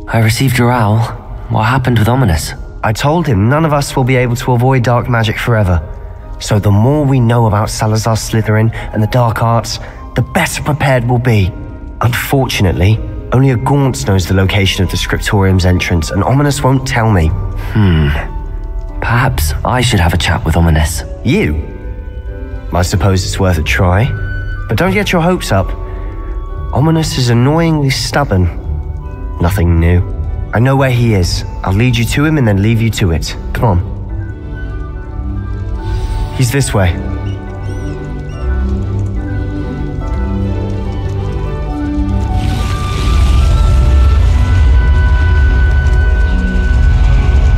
I received your owl. What happened with Ominous? I told him none of us will be able to avoid dark magic forever. So the more we know about Salazar Slytherin and the dark arts, the better prepared we'll be. Unfortunately, only a Gaunt knows the location of the Scriptorium's entrance, and Ominous won't tell me. Perhaps I should have a chat with Ominous. You? I suppose it's worth a try. But don't get your hopes up. Ominous is annoyingly stubborn. Nothing new. I know where he is. I'll lead you to him and then leave you to it. Come on. He's this way.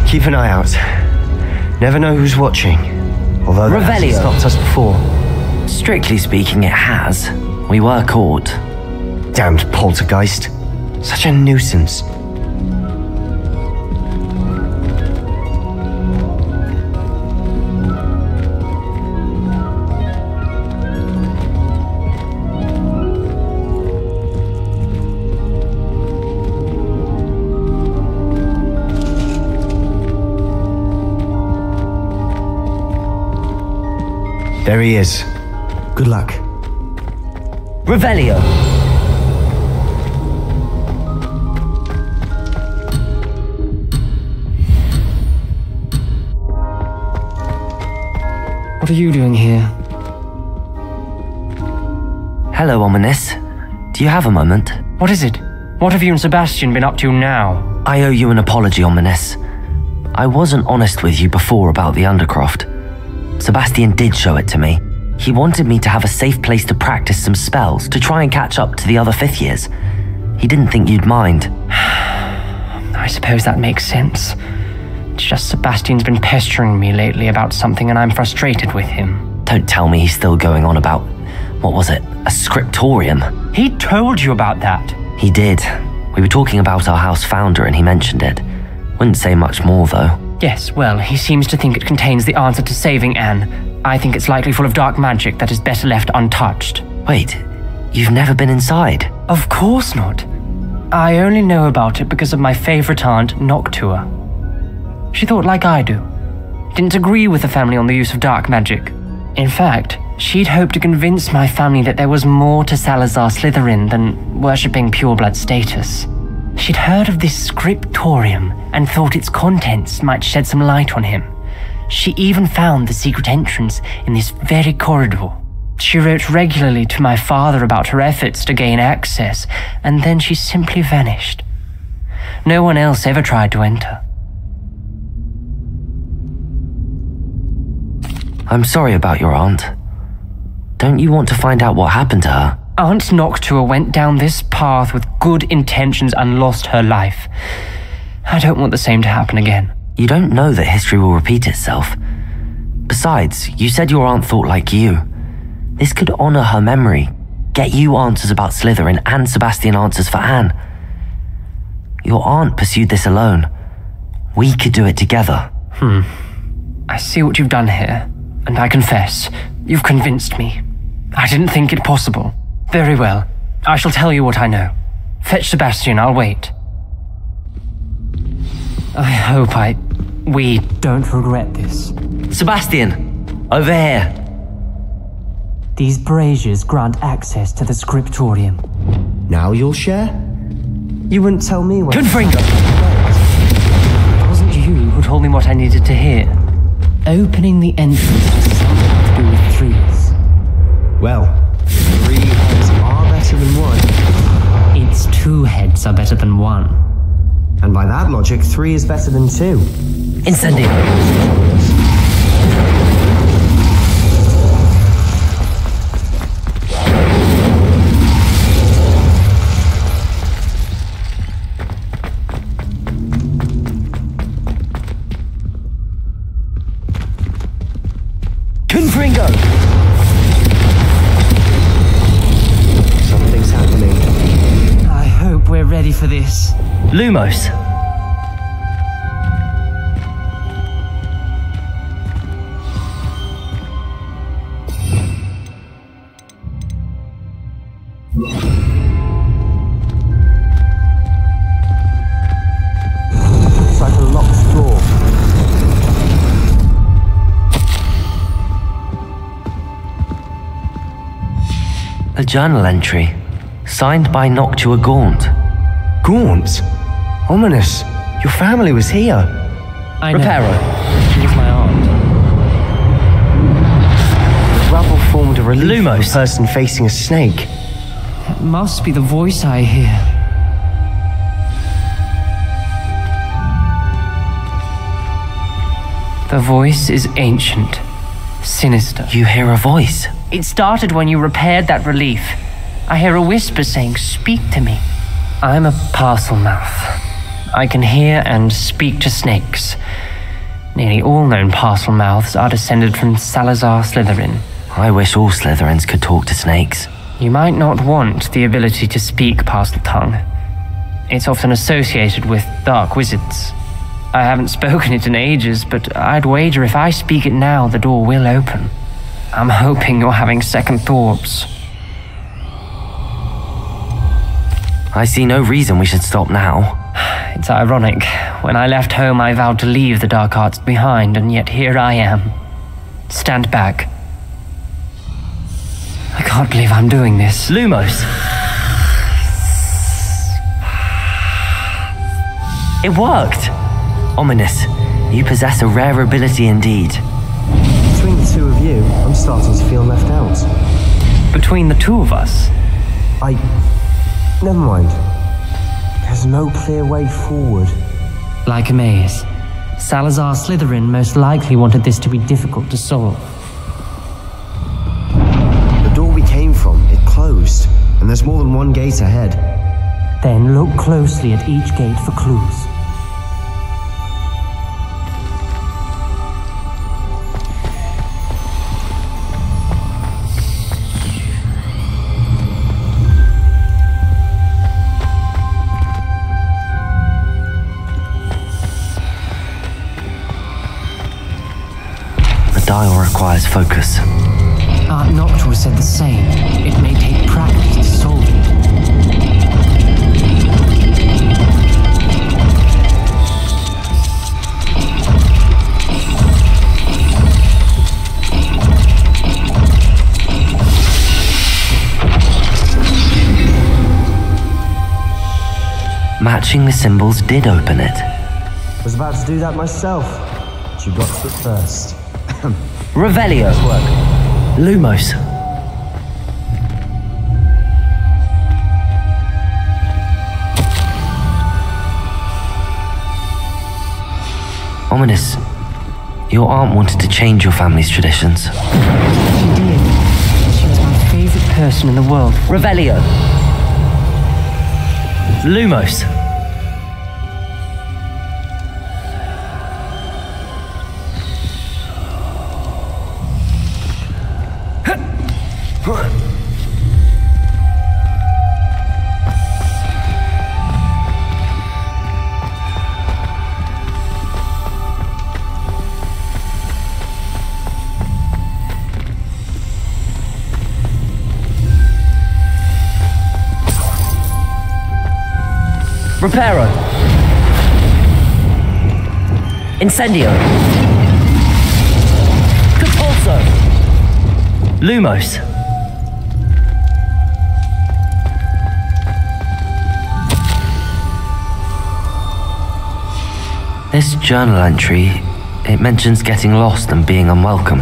Keep an eye out. Never know who's watching. Although that hasn't stopped us before. Strictly speaking, it has. We were caught. Damned poltergeist. Such a nuisance. There he is. Good luck. Revelio! What are you doing here? Hello, Ominous. Do you have a moment? What is it? What have you and Sebation been up to now? I owe you an apology, Ominous. I wasn't honest with you before about the Undercroft. Sebastian did show it to me. He wanted me to have a safe place to practice some spells to try and catch up to the other 5th years. He didn't think you'd mind. I suppose that makes sense. It's just Sebastian's been pestering me lately about something and I'm frustrated with him. Don't tell me he's still going on about, what was it, a scriptorium? He told you about that? He did. We were talking about our house founder and he mentioned it. Wouldn't say much more though. Yes, well, he seems to think it contains the answer to saving Anne. I think it's likely full of dark magic that is better left untouched. Wait, you've never been inside? Of course not. I only know about it because of my favorite aunt, Noctua. She thought like I do. Didn't agree with the family on the use of dark magic. In fact, she'd hoped to convince my family that there was more to Salazar Slytherin than worshipping pureblood status. She'd heard of this scriptorium and thought its contents might shed some light on him. She even found the secret entrance in this very corridor. She wrote regularly to my father about her efforts to gain access, and then she simply vanished. No one else ever tried to enter. I'm sorry about your aunt. Don't you want to find out what happened to her? Aunt Noctua went down this path with good intentions and lost her life. I don't want the same to happen again. You don't know that history will repeat itself. Besides, you said your aunt thought like you. This could honor her memory, get you answers about Slytherin and Sebastian answers for Anne. Your aunt pursued this alone. We could do it together. I see what you've done here, and I confess, you've convinced me. I didn't think it possible. Very well. I shall tell you what I know. Fetch Sebastian, I'll wait. I hope we don't regret this. Sebastian! Over here! These braziers grant access to the scriptorium. Now you'll share? You wouldn't tell me when... Confringo! It wasn't you who told me what I needed to hear. Opening the entrance has something to do with trees. Well, 3 heads are better than 1. Its 2 heads are better than 1. And by that logic, 3 is better than 2. Incendio! Confringo! Something's happening. I hope we're ready for this. Lumos! journal entry, signed by Noctua Gaunt. Gaunt? Ominous. Your family was here. I know. Reparo. She was my aunt. The rubble formed a relief of Lumos. a person facing a snake. It must be the voice I hear. The voice is ancient, sinister. You hear a voice. It started when you repaired that relief. I hear a whisper saying, "Speak to me." I'm a parcel mouth. I can hear and speak to snakes. Nearly all known parcel mouths are descended from Salazar Slytherin. I wish all Slytherins could talk to snakes. You might not want the ability to speak parcel tongue. It's often associated with dark wizards. I haven't spoken it in ages, but I'd wager if I speak it now, the door will open. I'm hoping you're having second thoughts. I see no reason we should stop now. It's ironic. When I left home, I vowed to leave the dark arts behind, and yet here I am. Stand back. I can't believe I'm doing this. Lumos. It worked. Ominous. You possess a rare ability indeed. Between the two of you, I'm starting to feel left out. Between the two of us, Never mind. There's no clear way forward. like a maze. Salazar Slytherin most likely wanted this to be difficult to solve. The door we came from, it closed, and there's more than one gate ahead. Then look closely at each gate for clues. The dial requires focus. Aunt Noctua said the same. It may take practice to solve it. Matching the symbols did open it. Was about to do that myself, but you got to it first. Revelio. Lumos. Ominous. Your aunt wanted to change your family's traditions. She did. She was my favorite person in the world. Revelio. Lumos. Reparo. Incendio. Compulso. Lumos. This journal entry, it mentions getting lost and being unwelcome.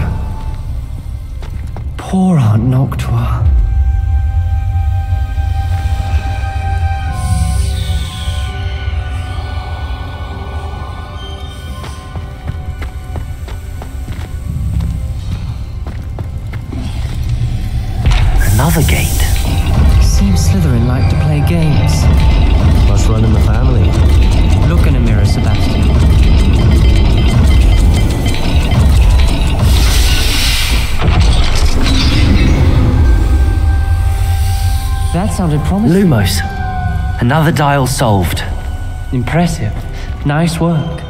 Poor Aunt Noctua. Another gate. Seems Slytherin like to play games. Must run in the family. Look in a mirror, Sebation. That sounded promising. Lumos. Another dial solved. Impressive. Nice work.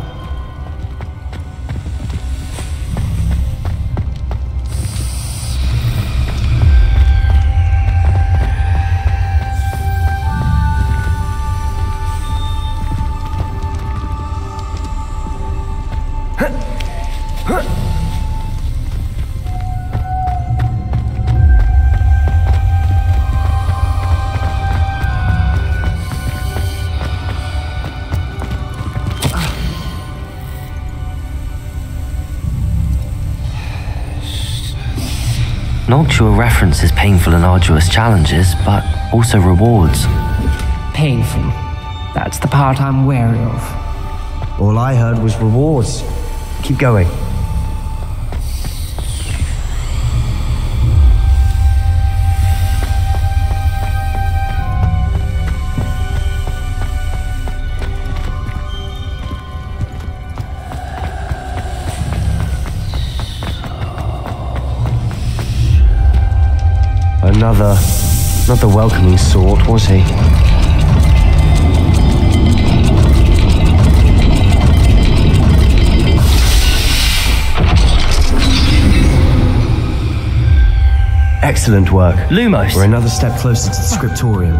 Noctua references painful and arduous challenges, but also rewards. Painful. That's the part I'm wary of. All I heard was rewards. Keep going. Not the welcoming sort, was he? Excellent work. Lumos! We're another step closer to the scriptorium.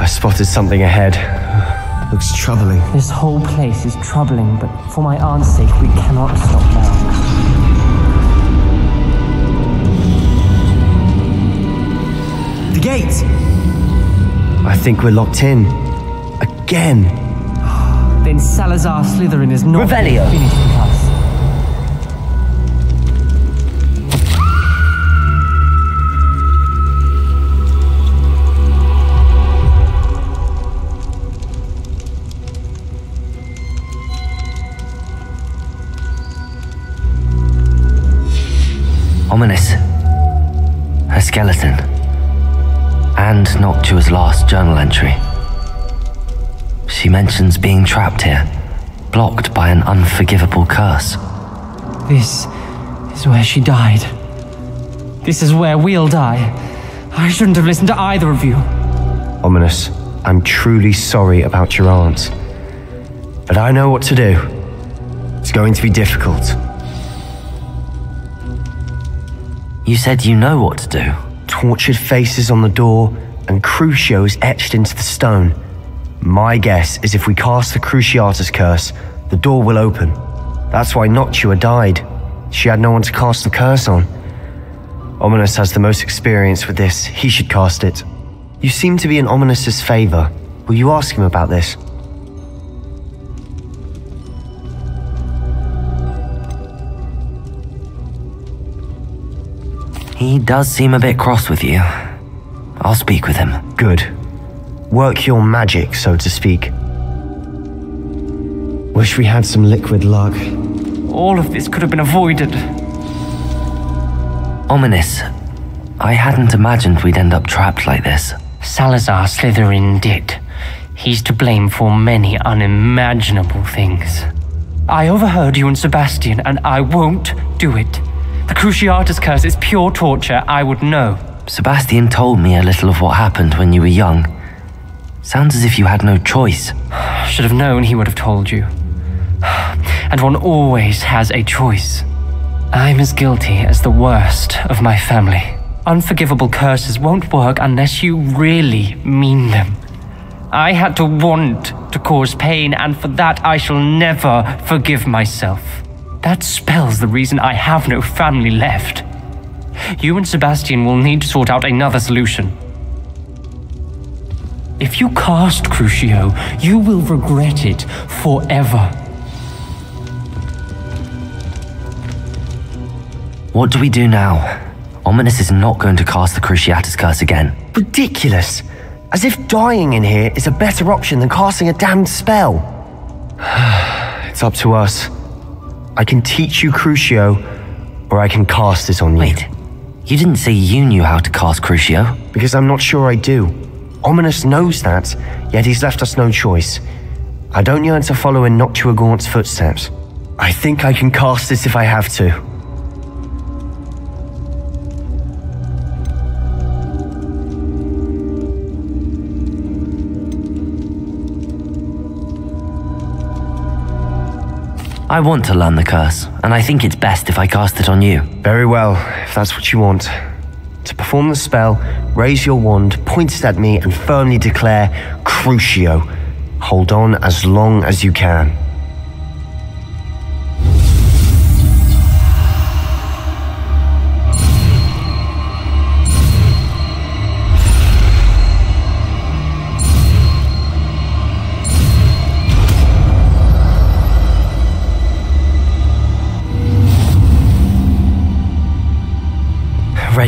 Spotted something ahead. Looks troubling. This whole place is troubling, but for my aunt's sake, we cannot stop now. The gate! I think we're locked in. Again. Then Salazar Slytherin is not Revelio. finished with us. Ominous. Her skeleton. And Noctua's last journal entry. She mentions being trapped here, blocked by an unforgivable curse. This is where she died. This is where we'll die. I shouldn't have listened to either of you. Ominous, I'm truly sorry about your aunt. But I know what to do. It's going to be difficult. You said you know what to do. Tortured faces on the door and Crucios etched into the stone. My guess is if we cast the Cruciatus curse, the door will open. That's why Noctua died. She had no one to cast the curse on. Ominous has the most experience with this. He should cast it. You seem to be in Ominous's favor. Will you ask him about this? He does seem a bit cross with you. I'll speak with him. Good. Work your magic, so to speak. Wish we had some liquid luck. All of this could have been avoided. Ominous. I hadn't imagined we'd end up trapped like this. Salazar Slytherin did. He's to blame for many unimaginable things. I overheard you and Sebation, and I won't do it. The Cruciatus curse is pure torture, I would know. Sebation told me a little of what happened when you were young. Sounds as if you had no choice. Should have known he would have told you. And one always has a choice. I'm as guilty as the worst of my family. Unforgivable curses won't work unless you really mean them. I had to want to cause pain, and for that I shall never forgive myself. That spells the reason I have no family left. You and Sebation will need to sort out another solution. If you cast Crucio, you will regret it forever. What do we do now? Ominous is not going to cast the Cruciatus curse again. Ridiculous! As if dying in here is a better option than casting a damned spell. It's up to us. I can teach you Crucio, or I can cast it on you. Wait, you didn't say you knew how to cast Crucio? Because I'm not sure I do. Ominous knows that, yet he's left us no choice. I don't yearn to follow in Noctua Gaunt's footsteps. I think I can cast it if I have to. I want to learn the curse, and I think it's best if I cast it on you. Very well, if that's what you want. To perform the spell, raise your wand, point it at me, and firmly declare, Crucio. Hold on as long as you can.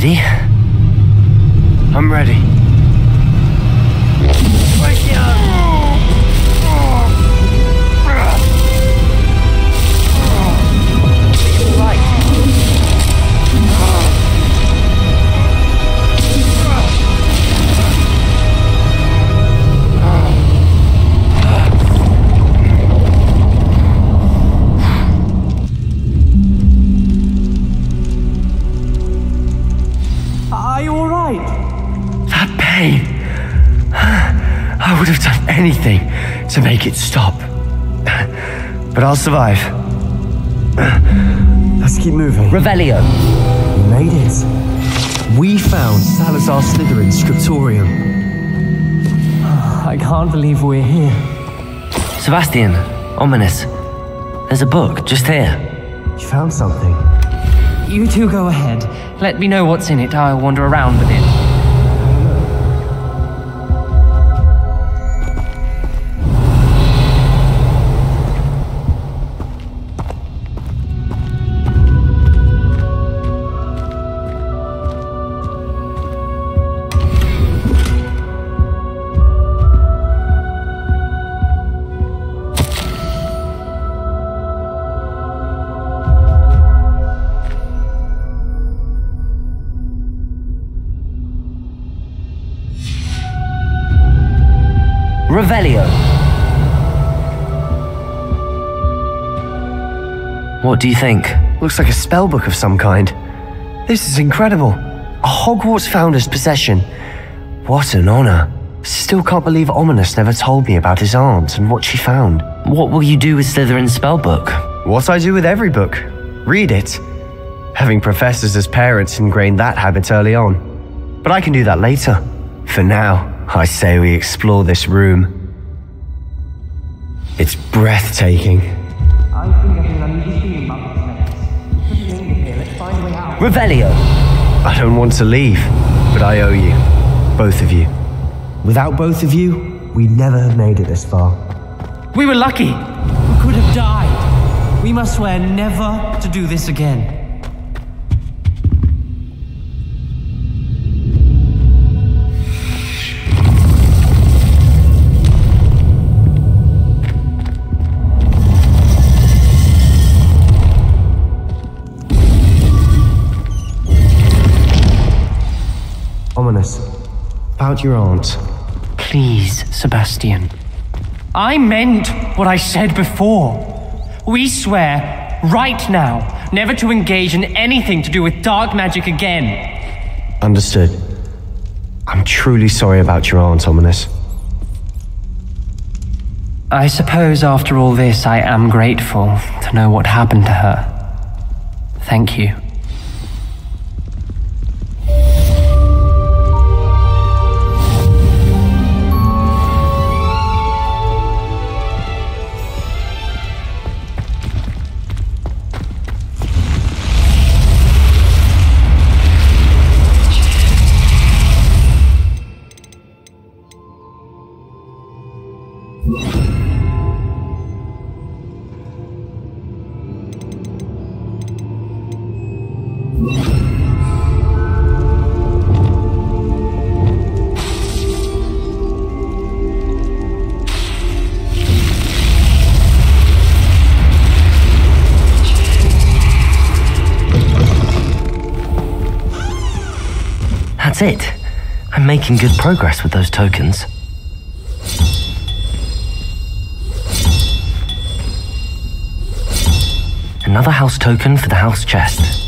Ready? I'm ready. I would have done anything to make it stop. But I'll survive. Let's keep moving. Revelio. We made it. We found Salazar Slytherin's scriptorium. I can't believe we're here. Sebastian, ominous. There's a book just here. You found something. You two go ahead. Let me know what's in it. I'll wander around with it. Revelio. What do you think? Looks like a spellbook of some kind. This is incredible. A Hogwarts founder's possession. What an honor. Still can't believe Ominous never told me about his aunt and what she found. What will you do with Slytherin's spellbook? What I do with every book. Read it. Having professors as parents ingrained that habit early on. But I can do that later. For now, I say we explore this room. It's breathtaking. Revelio. I don't want to leave, but I owe you. Both of you. Without both of you, we'd never have made it this far. We were lucky. We could have died. We must swear never to do this again. Ominous. About your aunt. Please, Sebastian. I meant what I said before. We swear, right now, never to engage in anything to do with dark magic again. Understood. I'm truly sorry about your aunt, Ominous. I suppose after all this, I am grateful to know what happened to her. Thank you. That's it. I'm making good progress with those tokens. Another house token for the house chest.